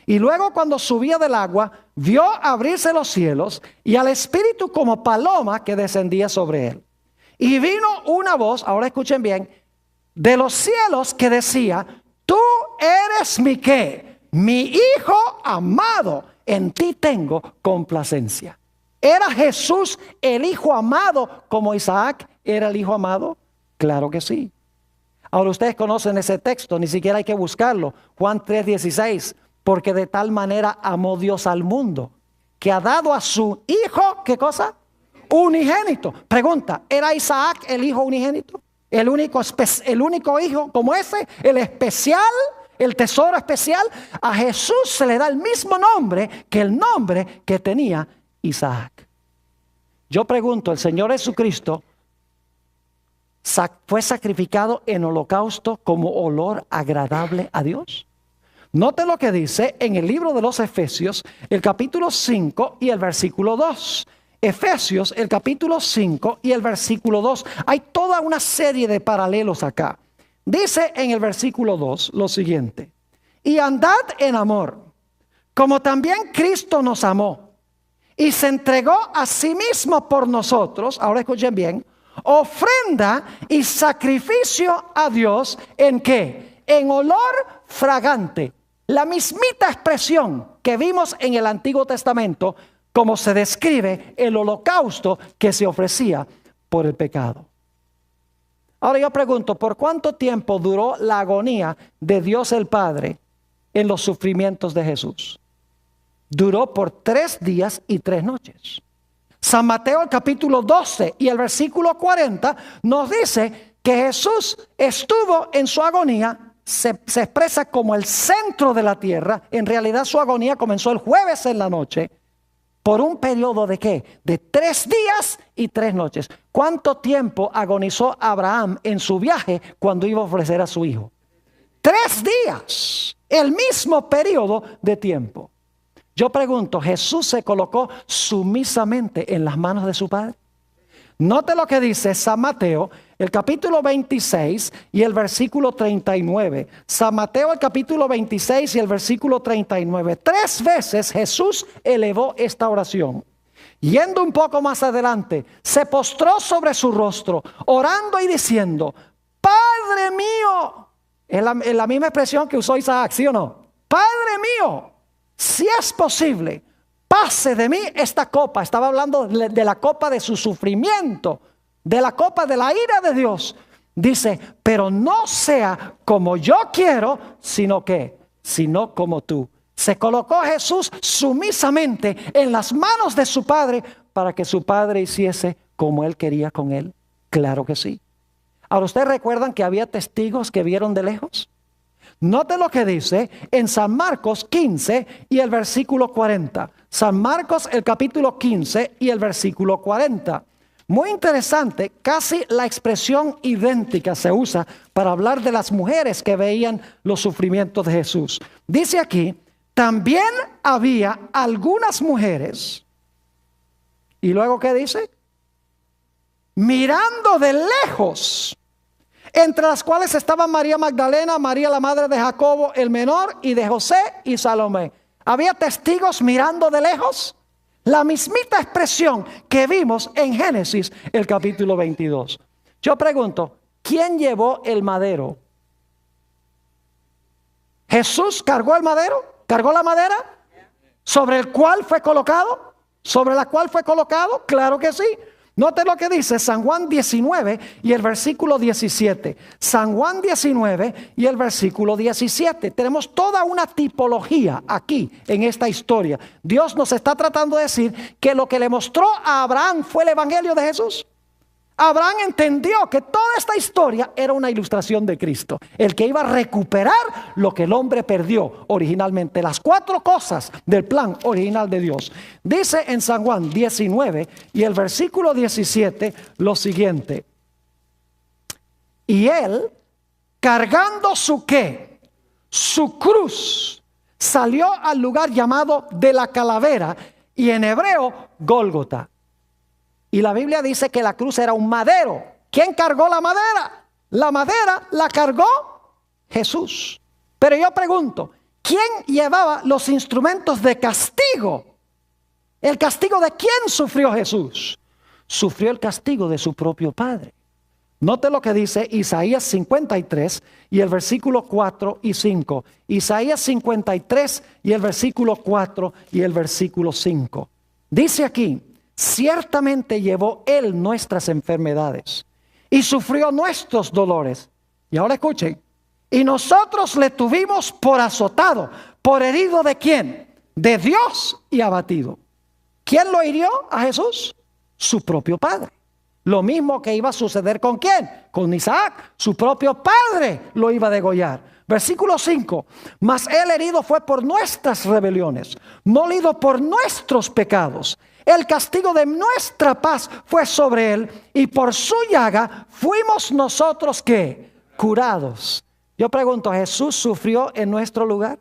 Y luego cuando subía del agua, vio abrirse los cielos y al Espíritu como paloma que descendía sobre él. Y vino una voz, ahora escuchen bien, de los cielos que decía: tú eres mi ¿qué? Mi hijo amado, en ti tengo complacencia. ¿Era Jesús el hijo amado como Isaac era el hijo amado? Claro que sí. Ahora ustedes conocen ese texto, ni siquiera hay que buscarlo. Juan 3:16. Porque de tal manera amó Dios al mundo, que ha dado a su hijo, ¿qué cosa? Unigénito. Pregunta, ¿era Isaac el hijo unigénito? El único hijo como ese, el especial, el tesoro especial. A Jesús se le da el mismo nombre que el nombre que tenía Isaac. Yo pregunto, ¿el Señor Jesucristo fue sacrificado en holocausto como olor agradable a Dios? Note lo que dice en el libro de los Efesios, el capítulo 5 y el versículo 2. Efesios, el capítulo 5 y el versículo 2. Hay toda una serie de paralelos acá. Dice en el versículo 2 lo siguiente: y andad en amor, como también Cristo nos amó, y se entregó a sí mismo por nosotros. Ahora escuchen bien: ofrenda y sacrificio a Dios, ¿en qué? En olor fragante. La mismita expresión que vimos en el Antiguo Testamento, como se describe el holocausto que se ofrecía por el pecado. Ahora yo pregunto, ¿por cuánto tiempo duró la agonía de Dios el Padre en los sufrimientos de Jesús? Duró por 3 días y 3 noches. San Mateo el capítulo 12 y el versículo 40 nos dice que Jesús estuvo en su agonía. Se expresa como el centro de la tierra. En realidad su agonía comenzó el jueves en la noche, por un periodo de ¿qué? De 3 días y 3 noches. ¿Cuánto tiempo agonizó Abraham en su viaje cuando iba a ofrecer a su hijo? 3 días, el mismo periodo de tiempo. Yo pregunto, ¿Jesús se colocó sumisamente en las manos de su Padre? Note lo que dice San Mateo, el capítulo 26 y el versículo 39. San Mateo, el capítulo 26 y el versículo 39. 3 veces Jesús elevó esta oración. Yendo un poco más adelante, se postró sobre su rostro, orando y diciendo: Padre mío. Es la misma expresión que usó Isaac, ¿sí o no? Padre mío, si es posible, pase de mí esta copa. Estaba hablando de la copa de su sufrimiento. de la copa de la ira de Dios. Dice, pero no sea como yo quiero, sino como tú. Se colocó Jesús sumisamente en las manos de su Padre para que su Padre hiciese como Él quería con Él. Claro que sí. Ahora, ¿ustedes recuerdan que había testigos que vieron de lejos? Note lo que dice en San Marcos 15 y el versículo 40. San Marcos, el capítulo 15 y el versículo 40. Muy interesante, casi la expresión idéntica se usa para hablar de las mujeres que veían los sufrimientos de Jesús. Dice aquí, también había algunas mujeres. ¿Y luego qué dice? Mirando de lejos, entre las cuales estaban María Magdalena, María la madre de Jacobo el menor y de José y Salomé. ¿Había testigos mirando de lejos? La mismita expresión que vimos en Génesis, el capítulo 22. Yo pregunto, ¿quién llevó el madero? ¿Jesús cargó el madero? ¿Cargó la madera? ¿Sobre el cual fue colocado? ¿Sobre la cual fue colocado? Claro que sí. Note lo que dice San Juan 19 y el versículo 17. San Juan 19 y el versículo 17. Tenemos toda una tipología aquí en esta historia. Dios nos está tratando de decir que lo que le mostró a Abraham fue el evangelio de Jesús. Abraham entendió que toda esta historia era una ilustración de Cristo, el que iba a recuperar lo que el hombre perdió originalmente, las 4 cosas del plan original de Dios. Dice en San Juan 19 y el versículo 17 lo siguiente: y él, cargando su ¿qué? Su cruz, salió al lugar llamado de la calavera, y en hebreo Gólgota. Y la Biblia dice que la cruz era un madero. ¿Quién cargó la madera? La madera la cargó Jesús. Pero yo pregunto, ¿quién llevaba los instrumentos de castigo? ¿El castigo de quién sufrió Jesús? Sufrió el castigo de su propio Padre. Note lo que dice Isaías 53 y el versículo 4 y 5. Isaías 53 y el versículo 4 y el versículo 5. Dice aquí: ciertamente llevó Él nuestras enfermedades y sufrió nuestros dolores. Y ahora escuchen: y nosotros le tuvimos por azotado, por herido ¿de quién? De Dios y abatido. ¿Quién lo hirió a Jesús? Su propio Padre. Lo mismo que iba a suceder ¿con quién? Con Isaac. Su propio padre lo iba a degollar. Versículo 5: mas Él herido fue por nuestras rebeliones, molido por nuestros pecados. El castigo de nuestra paz fue sobre Él, y por su llaga fuimos nosotros ¿qué? Curados. Yo pregunto, ¿Jesús sufrió en nuestro lugar?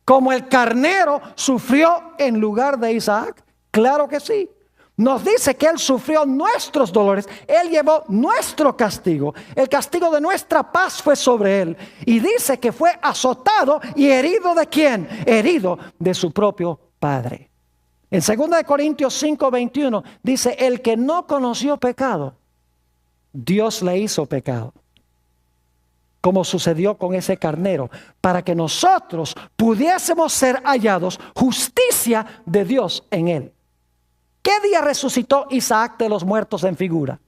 ¿Como el carnero sufrió en lugar de Isaac? Claro que sí. Nos dice que Él sufrió nuestros dolores, Él llevó nuestro castigo. El castigo de nuestra paz fue sobre Él. Y dice que fue azotado y herido ¿de quién? Herido de su propio Padre. En 2 Corintios 5:21 dice: el que no conoció pecado, Dios le hizo pecado, como sucedió con ese carnero, para que nosotros pudiésemos ser hallados justicia de Dios en él. ¿Qué día resucitó Isaac de los muertos en figura?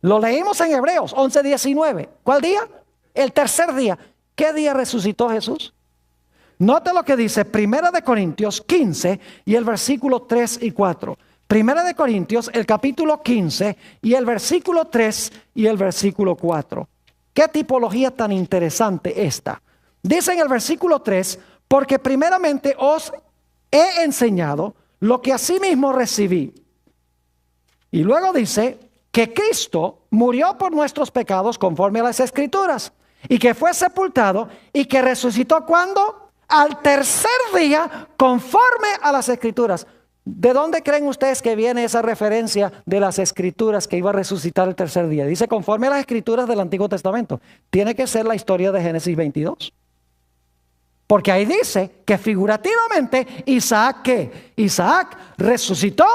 Lo leímos en Hebreos 11:19. ¿Cuál día? El tercer día. ¿Qué día resucitó Jesús? Note lo que dice 1 Corintios 15 y el versículo 3 y 4. 1 Corintios, el capítulo 15 y el versículo 3 y el versículo 4. ¿Qué tipología tan interesante esta? Dice en el versículo 3: porque primeramente os he enseñado lo que asimismo recibí. Y luego dice que Cristo murió por nuestros pecados conforme a las Escrituras, y que fue sepultado y que resucitó ¿cuándo? Al tercer día conforme a las Escrituras. ¿De dónde creen ustedes que viene esa referencia de las Escrituras que iba a resucitar el tercer día? Dice conforme a las Escrituras del Antiguo Testamento. Tiene que ser la historia de Génesis 22. Porque ahí dice que figurativamente Isaac ¿qué? Isaac resucitó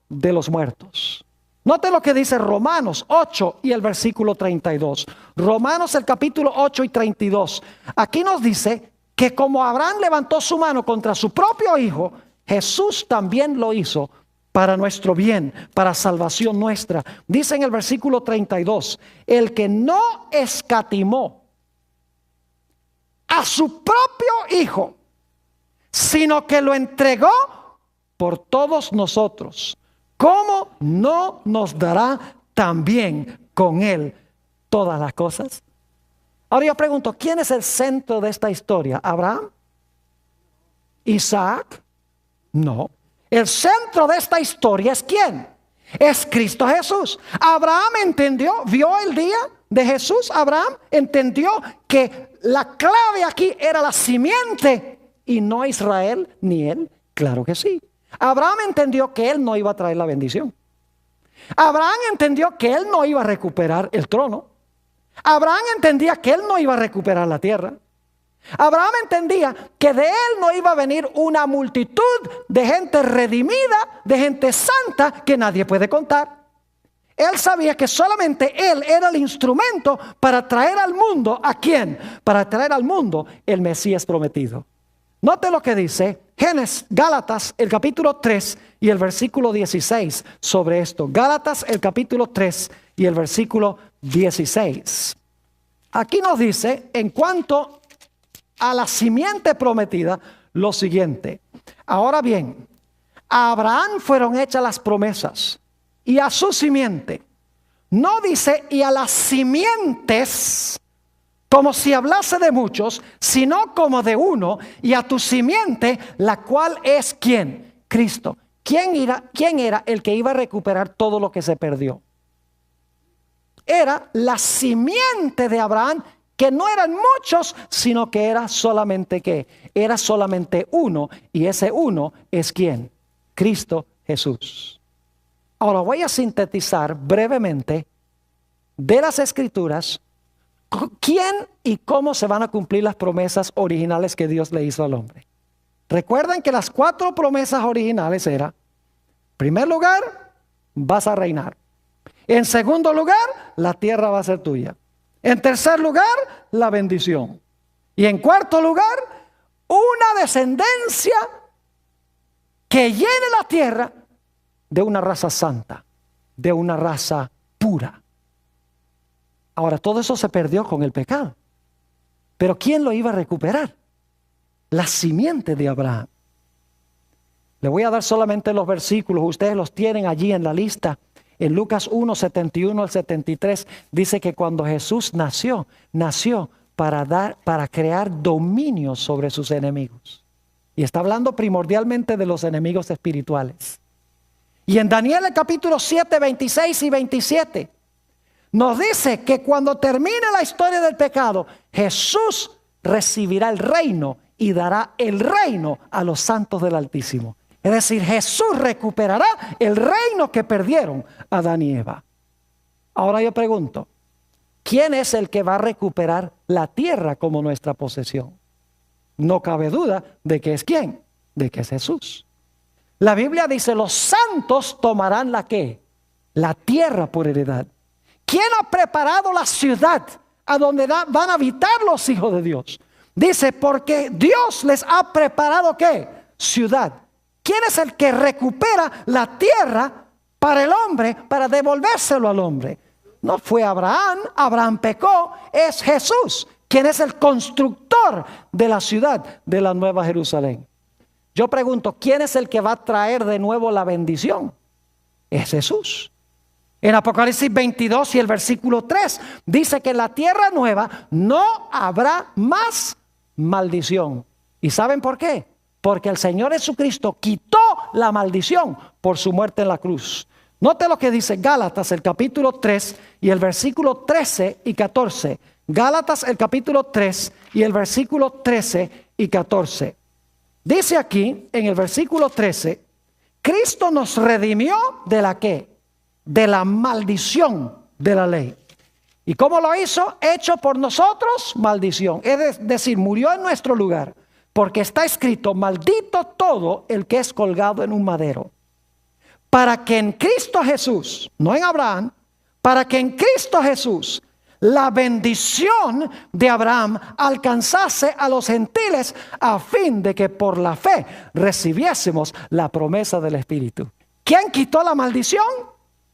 de los muertos. Note lo que dice Romanos 8 y el versículo 32. Romanos el capítulo 8 y 32. Aquí nos dice que como Abraham levantó su mano contra su propio hijo, Jesús también lo hizo para nuestro bien, para salvación nuestra. Dice en el versículo 32, el que no escatimó a su propio Hijo, sino que lo entregó por todos nosotros, ¿cómo no nos dará también con Él todas las cosas? Ahora yo pregunto, ¿quién es el centro de esta historia? ¿Abraham? ¿Isaac? No. El centro de esta historia es ¿quién? Es Cristo Jesús. Abraham entendió, vio el día de Jesús. Abraham entendió que la clave aquí era la simiente y no Israel ni él. Claro que sí. Abraham entendió que él no iba a traer la bendición. Abraham entendió que él no iba a recuperar el trono. Abraham entendía que él no iba a recuperar la tierra. Abraham entendía que de él no iba a venir una multitud de gente redimida, de gente santa que nadie puede contar. Él sabía que solamente él era el instrumento para traer al mundo, ¿a quién? Para traer al mundo el Mesías prometido. Note lo que dice Gálatas el capítulo 3 y el versículo 16 sobre esto. Gálatas el capítulo 3 y el versículo 16. Aquí nos dice en cuanto a la simiente prometida lo siguiente. Ahora bien, a Abraham fueron hechas las promesas y a su simiente. No dice y a las simientes como si hablase de muchos, sino como de uno, y a tu simiente, la cual es ¿quién? Cristo. ¿Quién era el que iba a recuperar todo lo que se perdió? Era la simiente de Abraham, que no eran muchos, sino que era solamente ¿qué? Era solamente uno, y ese uno es ¿quién? Cristo Jesús. Ahora voy a sintetizar brevemente de las Escrituras ¿quién y cómo se van a cumplir las promesas originales que Dios le hizo al hombre? Recuerden que las 4 promesas originales eran: en primer lugar, vas a reinar. En segundo lugar, la tierra va a ser tuya. En tercer lugar, la bendición. Y en cuarto lugar, una descendencia que llene la tierra de una raza santa, de una raza pura. Ahora, todo eso se perdió con el pecado. Pero ¿quién lo iba a recuperar? La simiente de Abraham. Le voy a dar solamente los versículos. Ustedes los tienen allí en la lista. En Lucas 1, 71 al 73 dice que cuando Jesús nació para crear dominio sobre sus enemigos. Y está hablando primordialmente de los enemigos espirituales. Y en Daniel el capítulo 7, 26 y 27 nos dice que cuando termine la historia del pecado, Jesús recibirá el reino y dará el reino a los santos del Altísimo. Es decir, Jesús recuperará el reino que perdieron Adán y Eva. Ahora yo pregunto, ¿quién es el que va a recuperar la tierra como nuestra posesión? No cabe duda de que es ¿quién? De que es Jesús. La Biblia dice, los santos tomarán ¿la qué? La tierra por heredad. ¿Quién ha preparado la ciudad a donde van a habitar los hijos de Dios? Dice, porque Dios les ha preparado ¿qué? Ciudad. ¿Quién es el que recupera la tierra para el hombre, para devolvérselo al hombre? No fue Abraham, Abraham pecó, es Jesús, quien es el constructor de la ciudad de la Nueva Jerusalén. Yo pregunto, ¿quién es el que va a traer de nuevo la bendición? Es Jesús. En Apocalipsis 22 y el versículo 3 dice que en la tierra nueva no habrá más maldición. ¿Y saben por qué? Porque el Señor Jesucristo quitó la maldición por su muerte en la cruz. Note lo que dice Gálatas el capítulo 3 y el versículo 13 y 14. Gálatas el capítulo 3 y el versículo 13 y 14. Dice aquí en el versículo 13, Cristo nos redimió de la ¿qué? De la maldición de la ley. ¿Y cómo lo hizo? Hecho por nosotros maldición. Es decir, murió en nuestro lugar. Porque está escrito, maldito todo el que es colgado en un madero. Para que en Cristo Jesús, no en Abraham, para que en Cristo Jesús la bendición de Abraham alcanzase a los gentiles a fin de que por la fe recibiésemos la promesa del Espíritu. ¿Quién quitó la maldición?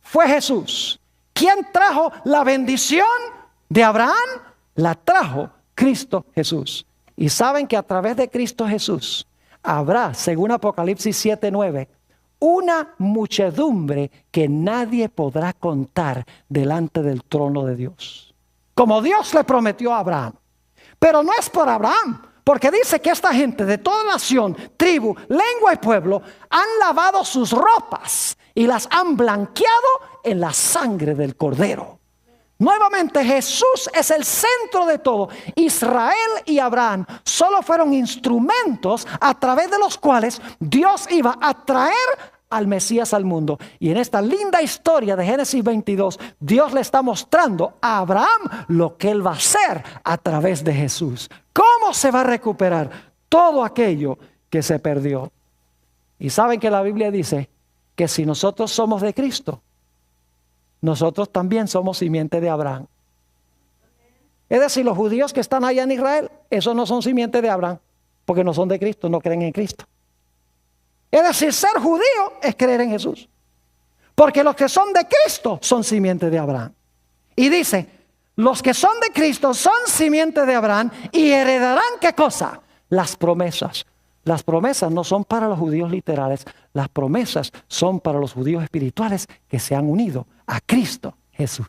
Fue Jesús. ¿Quién trajo la bendición de Abraham? La trajo Cristo Jesús. Y saben que a través de Cristo Jesús habrá, según Apocalipsis 7:9, una muchedumbre que nadie podrá contar delante del trono de Dios. Como Dios le prometió a Abraham. Pero no es por Abraham, porque dice que esta gente de toda nación, tribu, lengua y pueblo han lavado sus ropas y las han blanqueado en la sangre del Cordero. Nuevamente Jesús es el centro de todo. Israel y Abraham solo fueron instrumentos a través de los cuales Dios iba a traer al Mesías al mundo. Y en esta linda historia de Génesis 22, Dios le está mostrando a Abraham lo que él va a hacer a través de Jesús. ¿Cómo se va a recuperar todo aquello que se perdió? Y saben que la Biblia dice que si nosotros somos de Cristo, nosotros también somos simiente de Abraham. Es decir, los judíos que están allá en Israel, esos no son simiente de Abraham, porque no son de Cristo, no creen en Cristo. Es decir, ser judío es creer en Jesús. Porque los que son de Cristo son simiente de Abraham. Y dice, los que son de Cristo son simiente de Abraham y heredarán ¿qué cosa? Las promesas. Las promesas no son para los judíos literales. Las promesas son para los judíos espirituales que se han unido a Cristo Jesús.